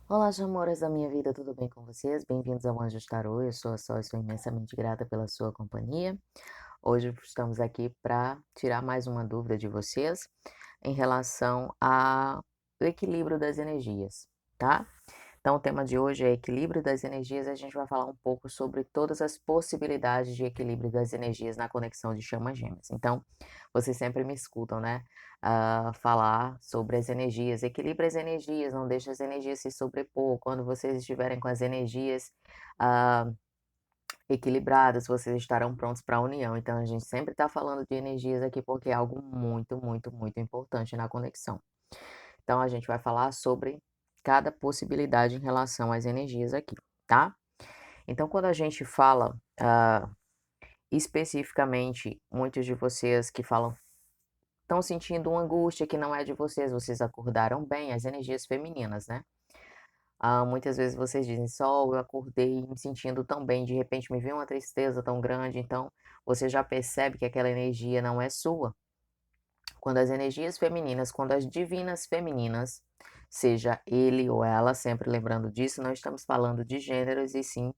Olá, amores da minha vida, tudo bem com vocês? Bem-vindos ao Anjos Tarô. Eu sou a Sol e sou imensamente grata pela sua companhia. Hoje estamos aqui para tirar mais uma dúvida de vocês em relação ao equilíbrio das energias, tá? Então, o tema de hoje é equilíbrio das energias. A gente vai falar um pouco sobre todas as possibilidades de equilíbrio das energias na conexão de chamas gêmeas. Então, vocês sempre me escutam, né? Falar sobre as energias. Equilibre as energias, não deixe as energias se sobrepor. Quando vocês estiverem com as energias ah, equilibradas, vocês estarão prontos para a união. Então, a gente sempre está falando de energias aqui porque é algo muito, muito, muito importante na conexão. Então, a gente vai falar sobre cada possibilidade em relação às energias aqui, tá? Então, quando a gente fala especificamente, muitos de vocês que falam estão sentindo uma angústia que não é de vocês, vocês acordaram bem, as energias femininas, né? Muitas vezes vocês dizem, Sol, eu acordei me sentindo tão bem, de repente me veio uma tristeza tão grande, então você já percebe que aquela energia não é sua. Quando as energias femininas, quando as divinas femininas, seja ele ou ela, sempre lembrando disso, não estamos falando de gêneros e sim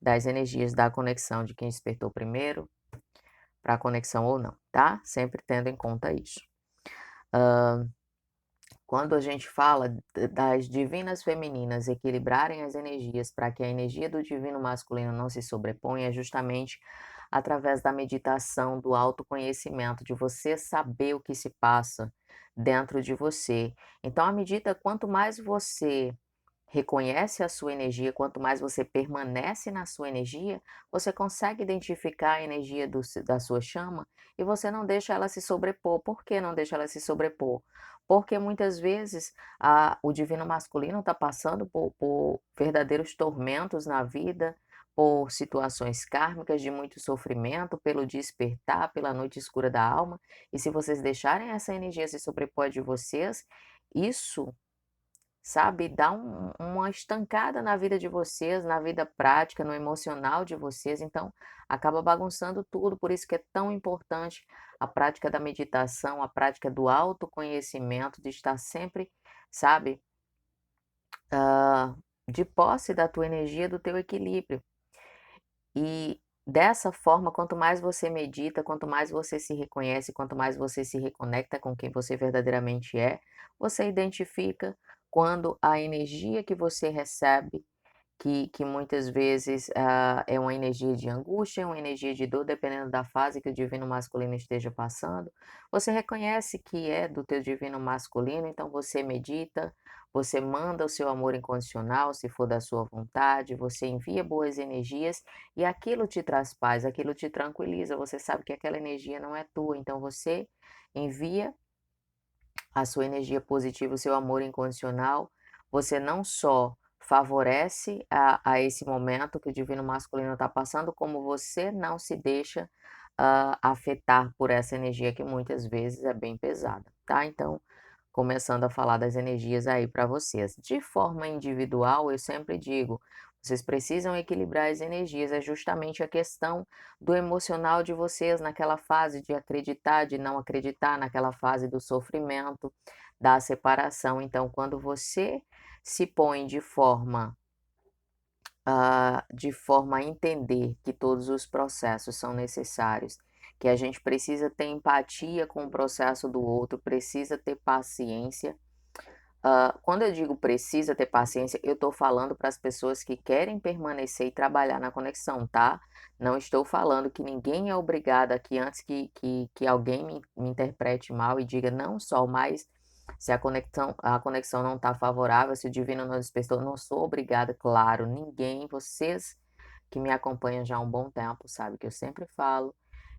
das energias da conexão de quem despertou primeiro para a conexão ou não, tá? Sempre tendo em conta isso. Quando a gente fala das divinas femininas equilibrarem as energias para que a energia do divino masculino não se sobreponha, é justamente através da meditação, do autoconhecimento, de você saber o que se passa dentro de você. Então, à medida quanto mais você reconhece a sua energia, quanto mais você permanece na sua energia, você consegue identificar a energia da sua chama e você não deixa ela se sobrepor. Por que não deixa ela se sobrepor? Porque muitas vezes o divino masculino está passando por verdadeiros tormentos na vida, por situações kármicas de muito sofrimento, pelo despertar, pela noite escura da alma. E se vocês deixarem essa energia se sobrepor de vocês, isso, sabe, dá uma estancada na vida de vocês, na vida prática, no emocional de vocês, então acaba bagunçando tudo, por isso que é tão importante a prática da meditação, a prática do autoconhecimento, de estar sempre, sabe, de posse da tua energia, do teu equilíbrio. E dessa forma, quanto mais você medita, quanto mais você se reconhece, quanto mais você se reconecta com quem você verdadeiramente é, você identifica quando a energia que você recebe, que muitas vezes é uma energia de angústia, uma energia de dor, dependendo da fase que o divino masculino esteja passando, você reconhece que é do teu divino masculino, então você medita, você manda o seu amor incondicional, se for da sua vontade, você envia boas energias e aquilo te traz paz, aquilo te tranquiliza, você sabe que aquela energia não é tua, então você envia a sua energia positiva, o seu amor incondicional, você não só favorece a esse momento que o divino masculino está passando, como você não se deixa afetar por essa energia que muitas vezes é bem pesada, tá? Então, começando a falar das energias aí para vocês. De forma individual, eu sempre digo, vocês precisam equilibrar as energias, é justamente a questão do emocional de vocês naquela fase de acreditar, de não acreditar, naquela fase do sofrimento, da separação. Então, quando você se põe de forma a entender que todos os processos são necessários, que a gente precisa ter empatia com o processo do outro, precisa ter paciência. Quando eu digo precisa ter paciência, eu estou falando para as pessoas que querem permanecer e trabalhar na conexão, tá? Não estou falando que ninguém é obrigado aqui, antes que alguém me interprete mal e diga não só, mas se a conexão não está favorável, se o divino não despertou, não sou obrigada, claro, ninguém, vocês que me acompanham já há um bom tempo, sabe que eu sempre falo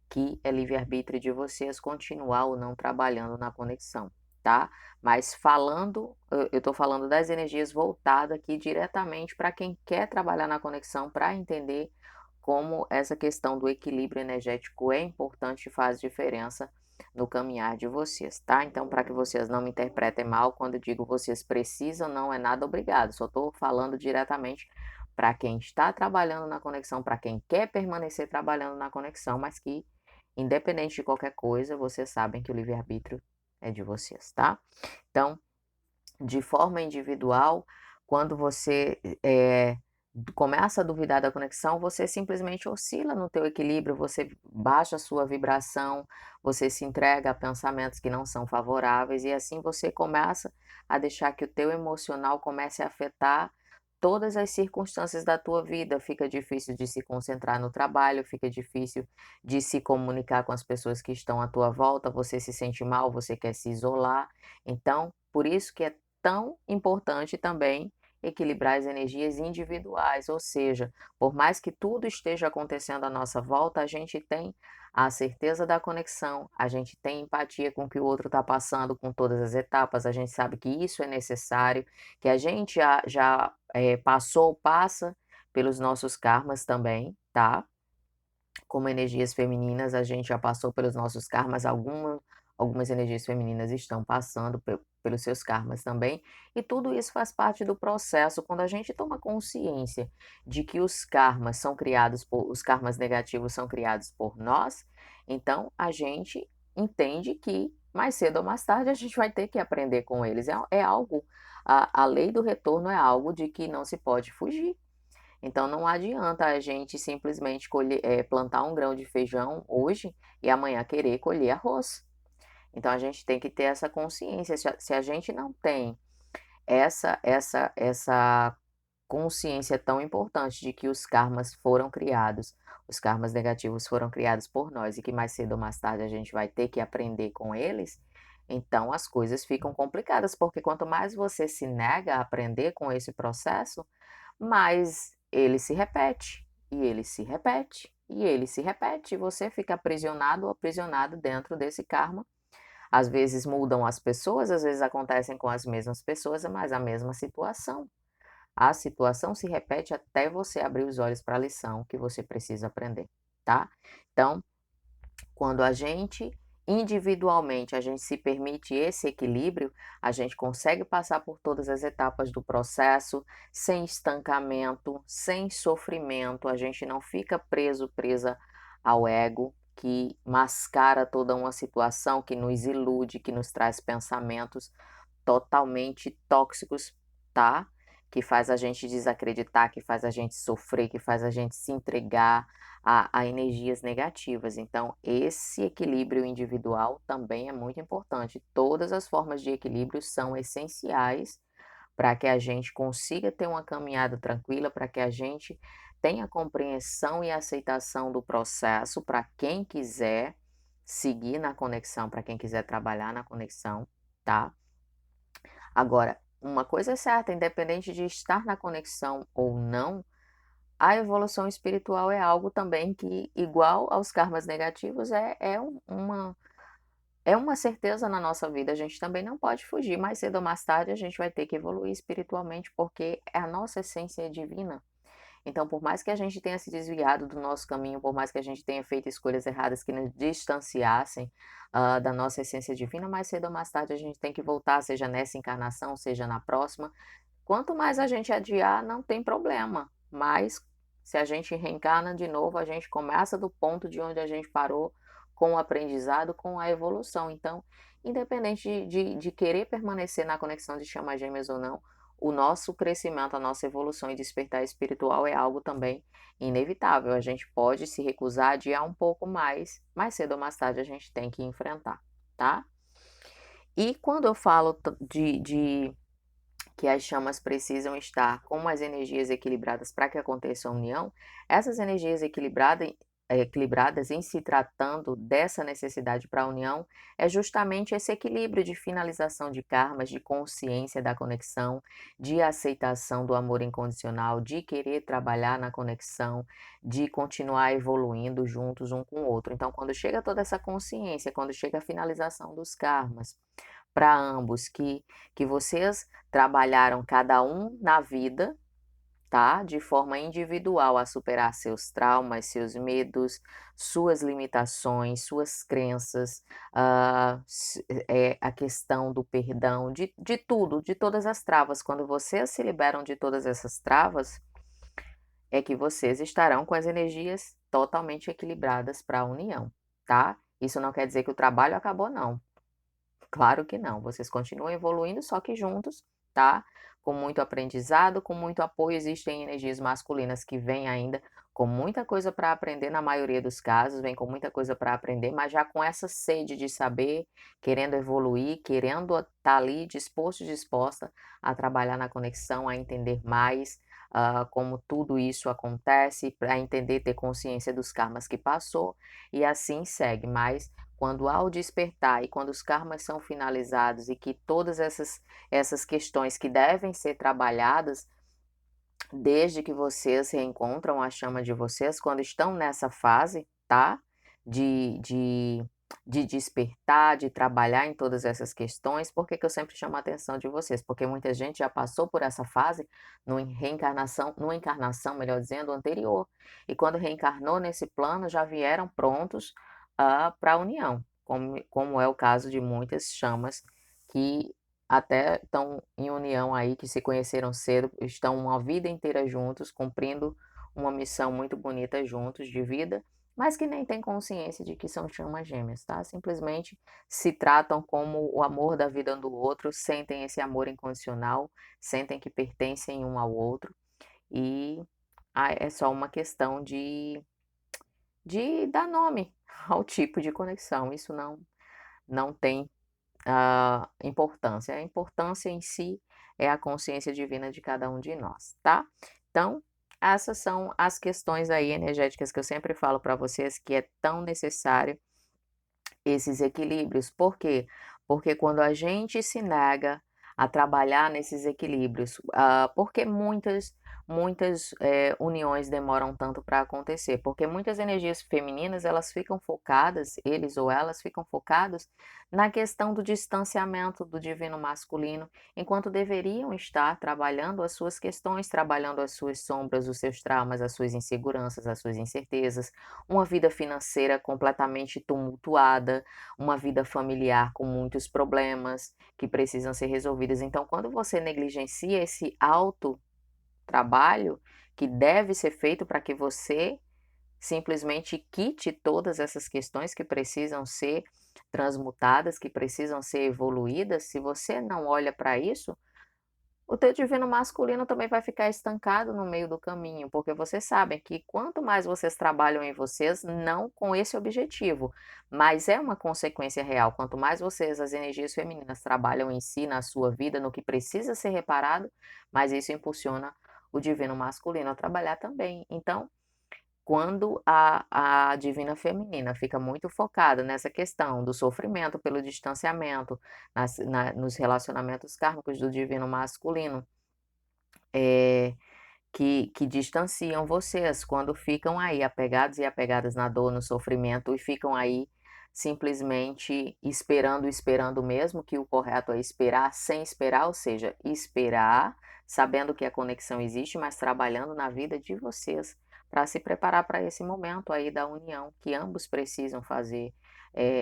que é livre-arbítrio de vocês continuar ou não trabalhando na conexão, tá? Mas falando, eu estou falando das energias voltadas aqui diretamente para quem quer trabalhar na conexão, para entender como essa questão do equilíbrio energético é importante e faz diferença no caminhar de vocês, tá? Então, para que vocês não me interpretem mal, quando eu digo vocês precisam, não é nada obrigado, só estou falando diretamente para quem está trabalhando na conexão, para quem quer permanecer trabalhando na conexão, mas que independente de qualquer coisa, vocês sabem que o livre-arbítrio é de vocês, tá? Então, de forma individual, quando você começa a duvidar da conexão, você simplesmente oscila no teu equilíbrio, você baixa a sua vibração, você se entrega a pensamentos que não são favoráveis e assim você começa a deixar que o teu emocional comece a afetar todas as circunstâncias da tua vida. Fica difícil de se concentrar no trabalho, fica difícil de se comunicar com as pessoas que estão à tua volta, você se sente mal, você quer se isolar. Então, por isso que é tão importante também equilibrar as energias individuais, ou seja, por mais que tudo esteja acontecendo à nossa volta, a gente tem a certeza da conexão, a gente tem empatia com o que o outro está passando, com todas as etapas, a gente sabe que isso é necessário, que a gente já passou, passa pelos nossos karmas também, tá? Como energias femininas, a gente já passou pelos nossos karmas, algumas energias femininas estão passando pelos seus karmas também, e tudo isso faz parte do processo. Quando a gente toma consciência de que os karmas negativos são criados por nós, então a gente entende que mais cedo ou mais tarde a gente vai ter que aprender com eles. É algo, a lei do retorno é algo de que não se pode fugir. Então não adianta a gente simplesmente plantar um grão de feijão hoje e amanhã querer colher arroz. Então a gente tem que ter essa consciência. Se a gente não tem essa consciência tão importante de que os karmas negativos foram criados por nós e que mais cedo ou mais tarde a gente vai ter que aprender com eles, então as coisas ficam complicadas, porque quanto mais você se nega a aprender com esse processo, mais ele se repete, e ele se repete, e ele se repete, e você fica aprisionado ou aprisionado dentro desse karma. Às vezes mudam as pessoas, às vezes acontecem com as mesmas pessoas, mas a mesma situação. A situação se repete até você abrir os olhos para a lição que você precisa aprender, tá? Então, quando a gente individualmente a gente se permite esse equilíbrio, a gente consegue passar por todas as etapas do processo sem estancamento, sem sofrimento, a gente não fica presa ao ego que mascara toda uma situação, que nos ilude, que nos traz pensamentos totalmente tóxicos, tá? Que faz a gente desacreditar, que faz a gente sofrer, que faz a gente se entregar a energias negativas. Então, esse equilíbrio individual também é muito importante. Todas as formas de equilíbrio são essenciais para que a gente consiga ter uma caminhada tranquila, para que a gente tenha compreensão e aceitação do processo para quem quiser seguir na conexão, para quem quiser trabalhar na conexão, tá? Agora, uma coisa é certa, independente de estar na conexão ou não, a evolução espiritual é algo também que, igual aos karmas negativos, é uma certeza na nossa vida. A gente também não pode fugir. Mais cedo ou mais tarde, a gente vai ter que evoluir espiritualmente, porque a nossa essência é divina. Então, por mais que a gente tenha se desviado do nosso caminho, por mais que a gente tenha feito escolhas erradas que nos distanciassem da nossa essência divina, mais cedo ou mais tarde a gente tem que voltar, seja nessa encarnação, seja na próxima. Quanto mais a gente adiar, não tem problema. Mas se a gente reencarna de novo, a gente começa do ponto de onde a gente parou, com o aprendizado, com a evolução. Então, independente de querer permanecer na conexão de chamas gêmeas ou não, o nosso crescimento, a nossa evolução e despertar espiritual é algo também inevitável. A gente pode se recusar a adiar um pouco mais cedo ou mais tarde a gente tem que enfrentar, tá? E quando eu falo de que as chamas precisam estar com as energias equilibradas para que aconteça a união, essas energias equilibradas em se tratando dessa necessidade para a união, é justamente esse equilíbrio de finalização de karmas, de consciência da conexão, de aceitação do amor incondicional, de querer trabalhar na conexão, de continuar evoluindo juntos um com o outro. Então, quando chega toda essa consciência, quando chega a finalização dos karmas, para ambos, que vocês trabalharam cada um na vida, tá? De forma individual a superar seus traumas, seus medos, suas limitações, suas crenças, a questão do perdão, de tudo, de todas as travas. Quando vocês se liberam de todas essas travas, é que vocês estarão com as energias totalmente equilibradas para a união, tá? Isso não quer dizer que o trabalho acabou, não. Claro que não, vocês continuam evoluindo, só que juntos, tá? Com muito aprendizado, com muito apoio. Existem energias masculinas que vêm ainda com muita coisa para aprender, na maioria dos casos, vem com muita coisa para aprender, mas já com essa sede de saber, querendo evoluir, querendo estar ali disposto, disposta a trabalhar na conexão, a entender mais como tudo isso acontece, para entender, ter consciência dos karmas que passou, e assim segue. Mas quando há o despertar e quando os karmas são finalizados e que todas essas questões que devem ser trabalhadas, desde que vocês reencontram a chama de vocês, quando estão nessa fase, tá? De, de, de despertar, de trabalhar em todas essas questões. Por que que eu sempre chamo a atenção de vocês? Porque muita gente já passou por essa fase numa encarnação, melhor dizendo, anterior. E quando reencarnou nesse plano, já vieram prontos para a união, como é o caso de muitas chamas que até estão em união aí, que se conheceram cedo, estão uma vida inteira juntos, cumprindo uma missão muito bonita juntos de vida, mas que nem têm consciência de que são chamas gêmeas, tá? Simplesmente se tratam como o amor da vida um do outro, sentem esse amor incondicional, sentem que pertencem um ao outro e é só uma questão de dar nome ao tipo de conexão. Isso não tem importância. A importância em si é a consciência divina de cada um de nós, tá? Então, essas são as questões aí energéticas que eu sempre falo para vocês que é tão necessário esses equilíbrios. Por quê? Porque quando a gente se nega a trabalhar nesses equilíbrios, porque muitas uniões demoram tanto para acontecer? Porque muitas energias femininas, elas ficam focadas, eles ou elas ficam focados na questão do distanciamento do divino masculino, enquanto deveriam estar trabalhando as suas questões, trabalhando as suas sombras, os seus traumas, as suas inseguranças, as suas incertezas, uma vida financeira completamente tumultuada, uma vida familiar com muitos problemas que precisam ser resolvidos. Então, quando você negligencia esse trabalho que deve ser feito para que você simplesmente quite todas essas questões que precisam ser transmutadas, que precisam ser evoluídas, se você não olha para isso, o teu divino masculino também vai ficar estancado no meio do caminho, porque vocês sabem que quanto mais vocês trabalham em vocês, não com esse objetivo, mas é uma consequência real. Quanto mais vocês, as energias femininas, trabalham em si, na sua vida, no que precisa ser reparado, mais isso impulsiona o divino masculino a trabalhar também. Então, quando a divina feminina fica muito focada nessa questão do sofrimento pelo distanciamento, nos relacionamentos kármicos do divino masculino, eh, que distanciam vocês, quando ficam aí apegados e apegadas na dor, no sofrimento e ficam aí simplesmente esperando, esperando mesmo, que o correto é esperar sem esperar, ou seja, esperar sabendo que a conexão existe, mas trabalhando na vida de vocês para se preparar para esse momento aí da união, que ambos precisam fazer.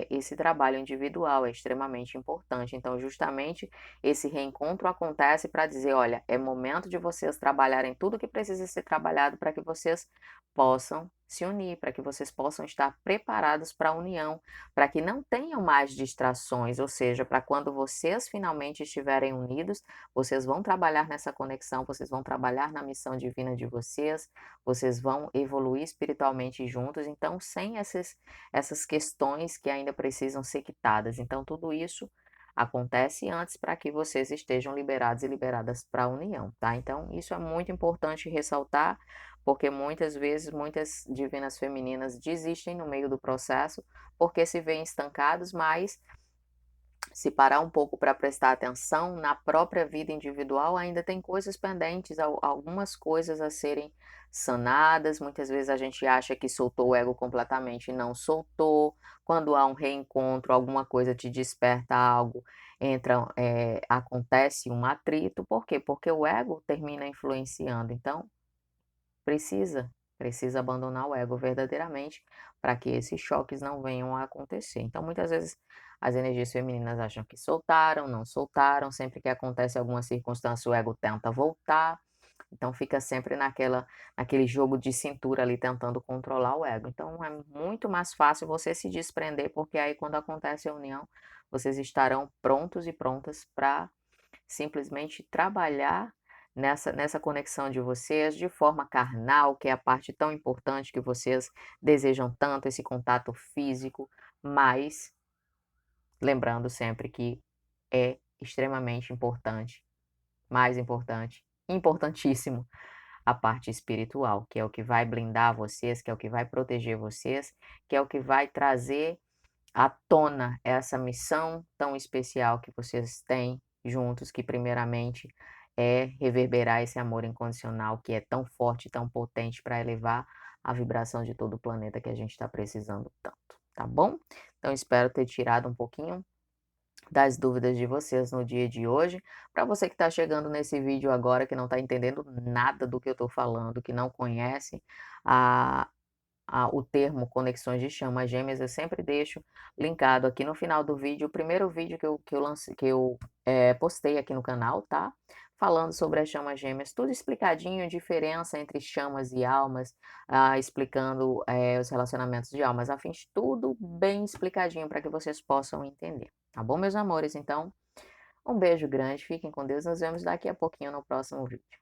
Esse trabalho individual é extremamente importante. Então, justamente esse reencontro acontece para dizer: olha, é momento de vocês trabalharem tudo que precisa ser trabalhado para que vocês possam se unir, para que vocês possam estar preparados para a união, para que não tenham mais distrações, ou seja, para quando vocês finalmente estiverem unidos, vocês vão trabalhar nessa conexão, vocês vão trabalhar na missão divina de vocês, vocês vão evoluir espiritualmente juntos, então sem essas questões que ainda precisam ser quitadas. Então, tudo isso acontece antes para que vocês estejam liberados e liberadas para a união, tá? Então, isso é muito importante ressaltar, porque muitas vezes muitas divinas femininas desistem no meio do processo porque se veem estancados, mas se parar um pouco para prestar atenção na própria vida individual, ainda tem coisas pendentes, algumas coisas a serem sanadas. Muitas vezes a gente acha que soltou o ego completamente e não soltou. Quando há um reencontro, alguma coisa te desperta algo, acontece um atrito. Por quê? Porque o ego termina influenciando. Então, precisa abandonar o ego verdadeiramente para que esses choques não venham a acontecer. Então, muitas vezes as energias femininas acham que soltaram, não soltaram, sempre que acontece alguma circunstância o ego tenta voltar, então fica sempre naquele jogo de cintura ali tentando controlar o ego. Então é muito mais fácil você se desprender, porque aí quando acontece a união, vocês estarão prontos e prontas para simplesmente trabalhar nessa conexão de vocês de forma carnal, que é a parte tão importante que vocês desejam tanto, esse contato físico, mas lembrando sempre que é extremamente importante, mais importante, importantíssimo a parte espiritual, que é o que vai blindar vocês, que é o que vai proteger vocês, que é o que vai trazer à tona essa missão tão especial que vocês têm juntos, que primeiramente é reverberar esse amor incondicional que é tão forte, tão potente para elevar a vibração de todo o planeta que a gente está precisando tanto, tá bom? Então espero ter tirado um pouquinho das dúvidas de vocês no dia de hoje. Para você que está chegando nesse vídeo agora, que não está entendendo nada do que eu estou falando, que não conhece a, o termo conexões de chama gêmeas, eu sempre deixo linkado aqui no final do vídeo, o primeiro vídeo que eu postei aqui no canal, tá? Falando sobre as chamas gêmeas, tudo explicadinho, diferença entre chamas e almas, explicando os relacionamentos de almas afins, tudo bem explicadinho para que vocês possam entender. Tá bom, meus amores? Então, um beijo grande, fiquem com Deus, nos vemos daqui a pouquinho no próximo vídeo.